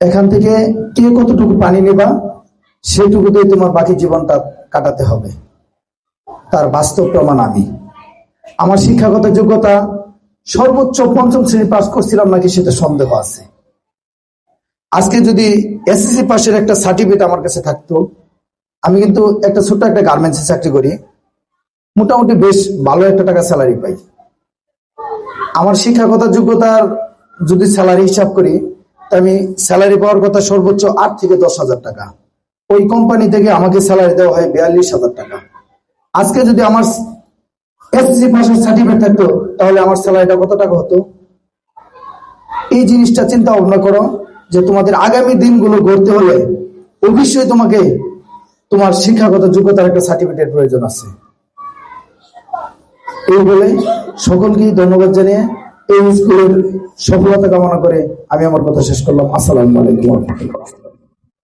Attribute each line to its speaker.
Speaker 1: এখান থেকে কে কতটুকু পানি নেবা সেটুকুতেই তোমার বাকি জীবনটা কাটাতে হবে। তার বাস্তব প্রমাণ আমি। আমার শিক্ষাগত যোগ্যতা সর্বোচ্চ পঞ্চম শ্রেণী পাস করছিলাম নাকি সেটা সন্দেহ আছে। আজকে যদি এসএসসি পাশের একটা সার্টিফিকেট আমার কাছে থাকতো, আমি কিন্তু একটা ছোট্ট একটা গার্মেন্টসে চাকরি করি, মোটামুটি বেশ ভালো একটা টাকা স্যালারি পাই। আমার শিক্ষাগত যোগ্যতার যদি স্যালারি হিসাব করি, আমি স্যালারি পাওয়ার কথা সর্বোচ্চ 8 থেকে 10,000 টাকা। ওই কোম্পানি থেকে আমাকে স্যালারি দেওয়া হয় 42,000 টাকা। আজকে যদি আমার এসএসসি পাশের সার্টিফিকেট থাকতো তাহলে আমার স্যালারিটা কত টাকা হতো? এই জিনিসটা চিন্তা ভাবনা করো যে তোমাদের আগামী দিনগুলো গড়তে হলে অবশ্যই তোমাকে তোমার শিক্ষাগত যোগ্যতার একটা সার্টিফিকেট প্রয়োজন আছে। এই বলে সকলকেই ধন্যবাদ জানিয়ে এই স্কুলের সফলতা কামনা করে আমি আমার কথা শেষ করলাম। আসসালামু আলাইকুম ওয়া রাহমাতুল্লাহ।